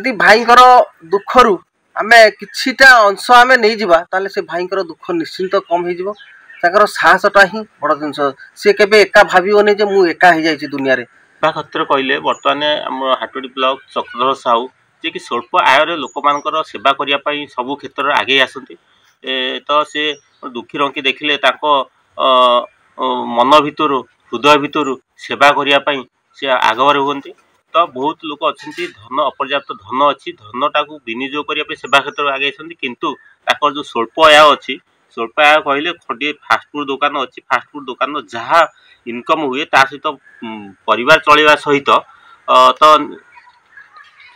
यदि भाईंकर दुखरु आमे किछिटा अंश आमे नहीं जिबा ताले से भाईंकर दुख निश्चिंत कम हो जिवो। ताकर साहसटा ही बड़ जिनस। से केबे एका भाबियोनी जे मु एका हे जाईछि दुनिया रे। बा खतर कहले बर्तमान आम हाटोडी ब्लॉक चक्रधर साहू जे कि स्वल्प आय लोक मानकर सेवा करिया पई सबु क्षेत्र रे आगे आसंती। तो से दुखी रंकी देखिले ताको मन भितर हृदय भितर सेवा करिया पई से आगवर हुंती। तो बहुत लोक अच्छी धन अपर्याप्त धन अच्छी धनटा को विनियोग करने सेवा क्षेत्र आगे आसती। किंतु ताकर जो स्वल्प आय अच्छी स्वल्प आय कहले खंडे फास्टफुड दुकान अच्छी फास्टफुड दुकान जहाँ इनकम हुए ता सहित परिवार चलवा सहित तो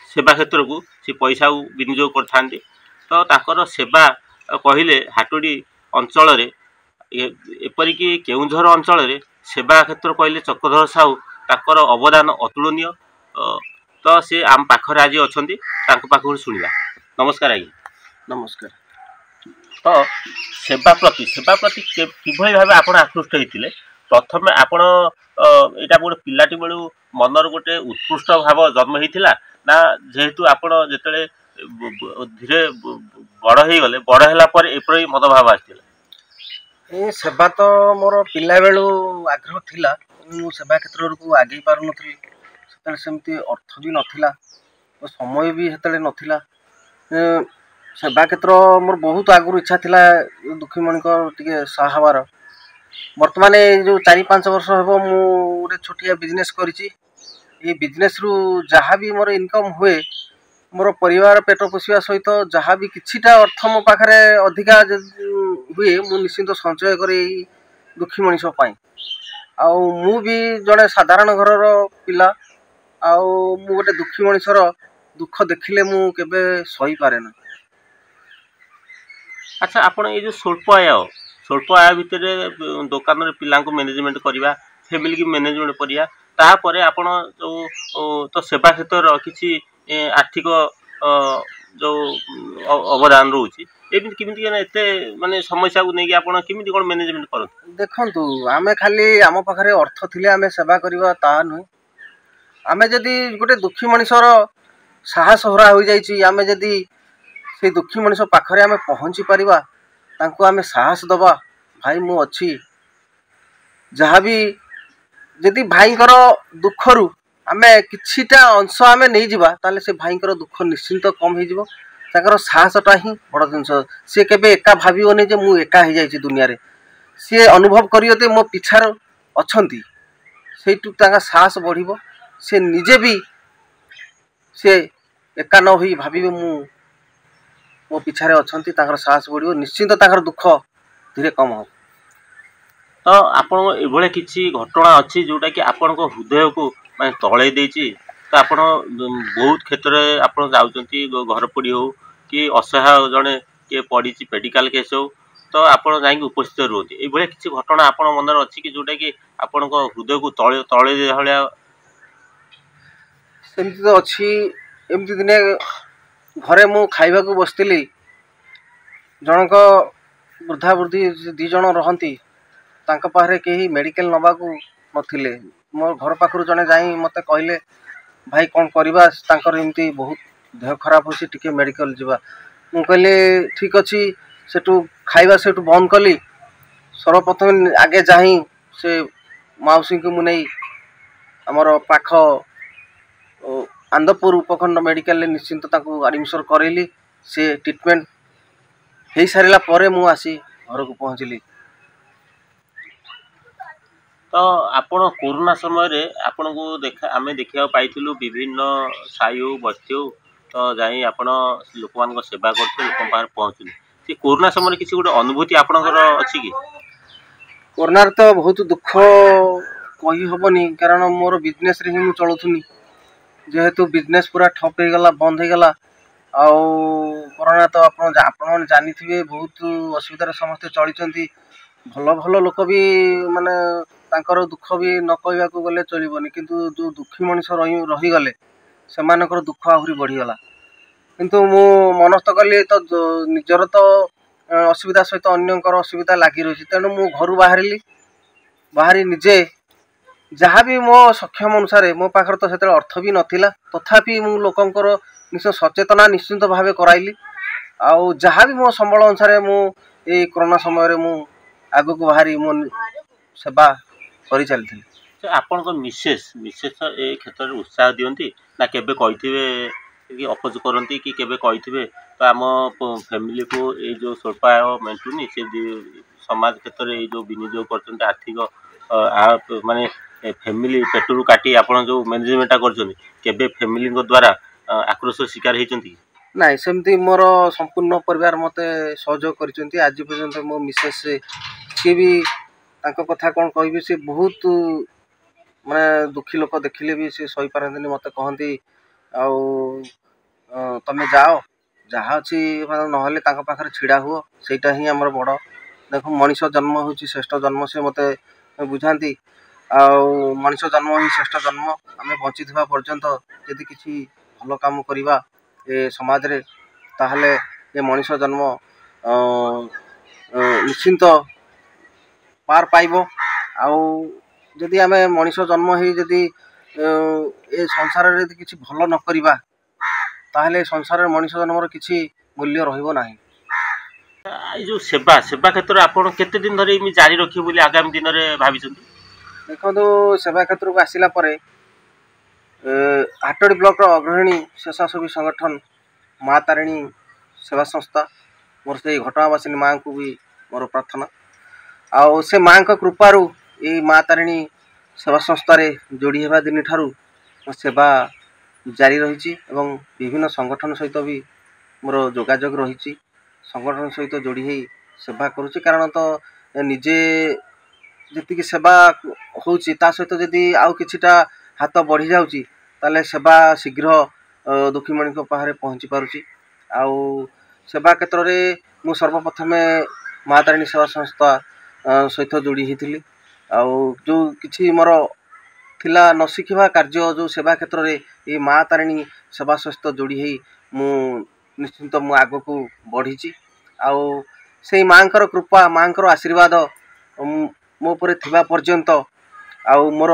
सेवा क्षेत्र को सी पैसा विनियोग करथांती। तो ताकर सेवा कहले हाटोडी अंचल एपरिक केउंझर अंचल सेवा क्षेत्र कहले चक्रधर साहू ताकर अवदान अतुलनीय। तो से आम पाखरे आज अच्छा पाखु शुणा। नमस्कार आज्ञा। नमस्कार। तो सेवा प्रति किभली भाव आप आकृष्ट होते प्रथम आपण यहाँ गोटे पिलाटी बेलू मनर गोटे उत्कृष्ट भाव जन्म होता ना जेहेतु आपण जिते धीरे बड़ हो गले बड़ है एपरी मनोभाव आसाला? ए सेवा तो मोर पिला बेलू आग्रह थिला। मु सेवा क्षेत्र को आगे पार नथली। सेमती अर्थ भी नथिला तो समय भी हेतले नथिला। सेवा क्षेत्र मोर बहुत आगुर इच्छा थिला दुखी मणि टिके सहाबार। वर्तमान जो 4-5 वर्ष हेबो मु गोटे छोटिया बिजनेस करिछि। ये बिजनेस रु जहाँ भी मोर इनकम हुए मोर परिवार पेट पोषिया सहित जहाँ भी किछिटा अर्थ मो पाखरे अधिका हुए मु निश्चिंत संचय करे दुखी मनीष पाई। आउ मु भी जड़े साधारण घरर पिला आउ मु गोटे दुखी मनीषर दुख देखिले मु केबे सही पारे ना। अच्छा आपण ये जो स्वल्प आय भितर दुकान रे पिला को मैनेजमेंट करवा फैमिली की मैनेजमेंट करिया तापरे आपण जो तो सेवा क्षेत्र किसी आर्थिक जो अवदान रोची एमती किमिति एते माने समस्या को नेकी आपण किमिति कोन मैनेजमेंट करत? देखंतु आमे खाली आम पाखरे अर्थ थिले आमे सेवा करबा ता नुह। आमे जदि गोटे दुखी मनीषर साहस हरा हो जाइछि आमे जदि से दुखी मनीष पाखरे आमे पहुँची परिबा तांको आमे साहस दबा भाई मु अच्छी जहाँ भी जदि भाईंकर दुखरु आमे किछिटा अंश आमे नहीं जिबा ताले से भाईंकर दुख निश्चिंत कम हो जिवो। ताकर साहसटा ही बड़ जिनस। से केबे एका भाबियोनी जे मु एका हे जाइछि दुनिया रे। से अनुभव करियोते मो पिछार अछंती सेटु ताका साहस बढ़िबो। से निजे भी से एका न होई भाबिबे मु मो पिछारे अछंती ताकर साहस बढ़िबो निश्चिंत ताकर दुख धीरे कम हो। तो आपण एभले किछि घटना अछि जोटा कि आपण को हृदय को माने तळे देछि। तो आपण बहुत क्षेत्र में आपण जाउचंती घर पड़ी हो कि असहाय जड़े किए पड़ी मेडिकल केस हो तो आपण जाई उपस्थित रुहति। एभले किछि घटना आपण मनर अछि कि जोटा कि आपण को हृदय को तळे तळे हळिया सेमती तो अच्छी। एमती दिने घरे मु खाइबा को बसतिली जनक वृद्धा वृद्धि 2 जन रहंती तांका पाखरे केही मेडिकल नबा को नथिले। मोर घर पाखरु जने जाई मते कहले भाई कौन करवा तांकर एमती बहुत देह खराब होसी टिके मेडिकल जीवा। मु कहले ठीक अच्छी सेटू खाइबा सेटू बंद कली। सर्वप्रथम आगे जाही से माउसी को मुनै हमर पाख आंदपुर उपखंड मेडिकल निश्चिंत ताको एडमिशन करेली। से ट्रीटमेंट हो सारा पर मु आसी घर को पहुँचली। तो आपण कोरोना समय रे आपण को देखा आमे देखिया पाइथिलु विभिन्न सायु बस्तियो तो जाई आपण लोक मान सेवा करथे लोक पार पहुँचली। से कोरोना समय किसी गोटे अनुभूति आपणकर अछि कि? कोरोना तो बहुत दुख कही हबनी कारण मोर बिजनेस रे ही मु चलुथुनी जेहेतु बिजनेस पूरा ठप हो गला बंद हो गला। आउ कोरोना तो आपण जानी थिबे बहुत असुविधा समस्ते चलीचंती। भल भल लोक भी माने तांकर दुख भी न कहवा को गले चलबनी किंतु जो दुखी मनीष रही गले सेमानकर दुख आहुरी बढ़ीगला। किंतु मु मनस्थ कली तो निजर तो असुविधा सहित अन्यंकर असुविधा लगी रही तेणु मु घर बाहरी निजे जहाँ भी मो सक्षम अनुसार मो पाखर तो से अर्थ भी नथिला तथापि मु लोकंकर ନିଶ୍ଚୟ ସଚେତନା ନିଶ୍ଚିନ୍ତ ଭାବେ କରାଇଲି। ଆଉ ଯାହା ବି ମୋ ସମ୍ବଳ ଅନୁସାରେ ମୁଁ ଏଇ କରୋନା ସମୟରେ ମୁଁ ଆଗକୁ ବାହାରି ମୋ ସେବା କରି ଚାଲିଥିଲି। ଆପଣଙ୍କ ମିସେସ୍ ଏ କ୍ଷେତ୍ରରେ ଉତ୍ସାହ ଦିଅନ୍ତି ନା କେବେ କହିଥିବେ କି ଅପୋଜ କରନ୍ତି କି କେବେ କହିଥିବେ ତ ଆମ ଫ୍ୟାମିଲିକୁ ଏଇ ଯେଉଁ ସ୍ୱଳ୍ପ ଆୟ ମେଣ୍ଟୁନି ସେ ସମାଜ କ୍ଷେତ୍ରରେ ଏଇ ଯେଉଁ ବିନିଯୋଗ କରୁଛନ୍ତି ଆର୍ଥିକ ମାନେ ଫ୍ୟାମିଲି ପେଟରୁ କାଟି ଆପଣ ଯେଉଁ ମ୍ୟାନେଜମେଣ୍ଟଟା କରୁଛନ୍ତି କେବେ ଫ୍ୟାମିଲିଙ୍କ ଦ୍ୱାରା ଆକ୍ରୋଶ ଶିକାର ହେଇଛନ୍ତି? ନାଇଁ, ସେମିତି ମୋର ସମ୍ପୂର୍ଣ୍ଣ ପରିବାର ମୋତେ ସହଯୋଗ କରିଛନ୍ତି। ଆଜି ପର୍ଯ୍ୟନ୍ତ ମୋ ମିସେସ୍ ସିଏ ବି ତାଙ୍କ କଥା କ'ଣ କହିବି, ସେ ବହୁତ ମାନେ ଦୁଃଖୀ ଲୋକ, ଦେଖିଲେ ବି ସେ ସହିପାରନ୍ତିନି। ମୋତେ କହନ୍ତି ଆଉ ତମେ ଯାଅ, ଯାହା ଅଛି ନହେଲେ ତାଙ୍କ ପାଖରେ ଛିଡ଼ା ହୁଅ, ସେଇଟା ହିଁ ଆମର ବଡ଼। ଦେଖ, ମଣିଷ ଜନ୍ମ ହେଉଛି ଶ୍ରେଷ୍ଠ ଜନ୍ମ, ସେ ମୋତେ ବୁଝାନ୍ତି। ଆଉ ମଣିଷ ଜନ୍ମ ହିଁ ଶ୍ରେଷ୍ଠ ଜନ୍ମ। ଆମେ ବଞ୍ଚିଥିବା ପର୍ଯ୍ୟନ୍ତ ଯଦି କିଛି ଭଲ କାମ କରିବା ଏ ସମାଜରେ, ତାହେଲେ ଏ ମଣିଷ ଜନ୍ମ ନିଶ୍ଚିନ୍ତ ପାର ପାଇବ। ଆଉ ଯଦି ଆମେ ମଣିଷ ଜନ୍ମ ହେଇ ଯଦି ଏ ସଂସାରରେ ଯଦି କିଛି ଭଲ ନ କରିବା, ତାହେଲେ ସଂସାରରେ ମଣିଷ ଜନ୍ମର କିଛି ମୂଲ୍ୟ ରହିବ ନାହିଁ। ଏଇ ଯେଉଁ ସେବା କ୍ଷେତ୍ରରେ ଆପଣ କେତେ ଦିନ ଧରି ଏମିତି ଜାରି ରଖିବେ ବୋଲି ଆଗାମୀ ଦିନରେ ଭାବିଛନ୍ତି? ଦେଖନ୍ତୁ, ସେବା କ୍ଷେତ୍ରକୁ ଆସିଲା ପରେ ହାଟଡ଼ି ବ୍ଲକର ଅଗ୍ରଣୀ ସ୍ୱେଚ୍ଛାସେବୀ ସଂଗଠନ ମା ତାରିଣୀ ସେବା ସଂସ୍ଥା, ମୋର ସେଇ ଘଟଗାଁବାସିନୀ ମାଆଙ୍କୁ ବି ମୋର ପ୍ରାର୍ଥନା। ଆଉ ସେ ମାଆଙ୍କ କୃପାରୁ ଏଇ ମା ତାରିଣୀ ସେବା ସଂସ୍ଥାରେ ଯୋଡ଼ି ହେବା ଦିନଠାରୁ ମୋ ସେବା ଜାରି ରହିଛି ଏବଂ ବିଭିନ୍ନ ସଂଗଠନ ସହିତ ବି ମୋର ଯୋଗାଯୋଗ ରହିଛି। ସଂଗଠନ ସହିତ ଯୋଡ଼ି ହେଇ ସେବା କରୁଛି, କାରଣ ତ ନିଜେ ଯେତିକି ସେବା ହେଉଛି ତା ସହିତ ଯଦି ଆଉ କିଛିଟା ହାତ ବଢ଼ିଯାଉଛି, ତାହେଲେ ସେବା ଶୀଘ୍ର ଦୁଃଖୀମାନଙ୍କ ପାଖରେ ପହଞ୍ଚି ପାରୁଛି। ଆଉ ସେବା କ୍ଷେତ୍ରରେ ମୁଁ ସର୍ବପ୍ରଥମେ ମା ତାରିଣୀ ସେବା ସଂସ୍ଥା ସହିତ ଯୋଡ଼ି ହେଇଥିଲି। ଆଉ ଯେଉଁ କିଛି ମୋର ଥିଲା ନ ଶିଖିବା କାର୍ଯ୍ୟ, ଯେଉଁ ସେବା କ୍ଷେତ୍ରରେ ଏଇ ମା ତାରିଣୀ ସେବା ସହିତ ଯୋଡ଼ି ହେଇ ମୁଁ ନିଶ୍ଚିନ୍ତ ମୁଁ ଆଗକୁ ବଢ଼ିଛି। ଆଉ ସେଇ ମାଆଙ୍କର କୃପା, ମାଆଙ୍କର ଆଶୀର୍ବାଦ ମୋ ଉପରେ ଥିବା ପର୍ଯ୍ୟନ୍ତ, ଆଉ ମୋର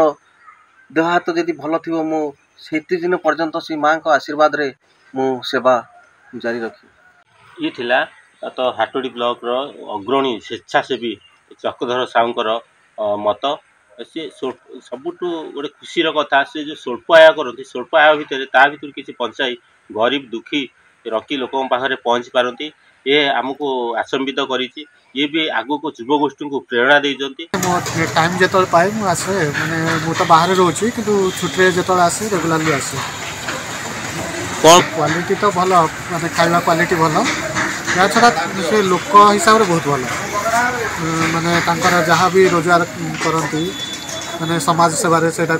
ଦେହ ହାତ ଯଦି ଭଲ ଥିବ, ମୁଁ ସେତିକି ଦିନ ପର୍ଯ୍ୟନ୍ତ ସେଇ ମାଆଙ୍କ ଆଶୀର୍ବାଦରେ ମୁଁ ସେବା ଜାରି ରଖିବି। ଇଏ ଥିଲା ତ ହାଟଡ଼ି ବ୍ଲକର ଅଗ୍ରଣୀ ସ୍ୱେଚ୍ଛାସେବୀ ଚକ୍ରଧର ସାହୁଙ୍କର ମତ। ସେ ସବୁଠୁ ଗୋଟେ ଖୁସିର କଥା, ସେ ଯେଉଁ ସ୍ୱଳ୍ପ ଆୟ କରନ୍ତି, ସ୍ୱଳ୍ପ ଆୟ ଭିତରେ ତା ଭିତରୁ କିଛି ବଞ୍ଚାଇ ଗରିବ ଦୁଃଖୀ ରକି ଲୋକଙ୍କ ପାଖରେ ପହଞ୍ଚି ପାରନ୍ତି। ଏ ଆମକୁ ଆଚମ୍ବିତ କରିଛି। ଇଏ ବି ଆଗକୁ ଯୁବଗୋଷ୍ଠୀଙ୍କୁ ପ୍ରେରଣା ଦେଇଛନ୍ତି। ମୋ ଟାଇମ୍ ଯେତେବେଳେ ପାଏ ମୁଁ ଆସେ, ମାନେ ମୁଁ ତ ବାହାରେ ରହୁଛି କିନ୍ତୁ ଛୁଟିରେ ଯେତେବେଳେ ଆସେ ରେଗୁଲାରଲି ଆସେ। କ'ଣ କ୍ୱାଲିଟି ତ ଭଲ, ମାନେ ଖାଇବା କ୍ୱାଲିଟି ଭଲ, ଏହା ଛଡ଼ା ସେ ଲୋକ ହିସାବରେ ବହୁତ ଭଲ। ମାନେ ତାଙ୍କର ଯାହା ବି ରୋଜଗାର କରନ୍ତି, ମାନେ ସମାଜ ସେବାରେ ସେଇଟା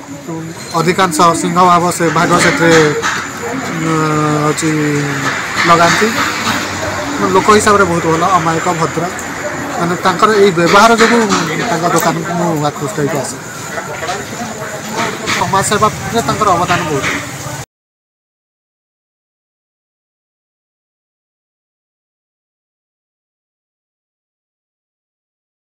ଅଧିକାଂଶ ସିଂହ ଭାଗ ସେ ଭାଗ ସେଥିରେ ହେଉଛି ଲଗାନ୍ତି। ଲୋକ ହିସାବରେ ବହୁତ ଭଲ, ଅମାୟିକ, ଭଦ୍ର। ମାନେ ତାଙ୍କର ଏଇ ବ୍ୟବହାର ଯୋଗୁଁ ତାଙ୍କ ଦୋକାନକୁ ମୁଁ ଆକୃଷ୍ଟ ହେଇକି ଆସେ। ସମାଜ ସେବାରେ ତାଙ୍କର ଅବଦାନ ବହୁତ।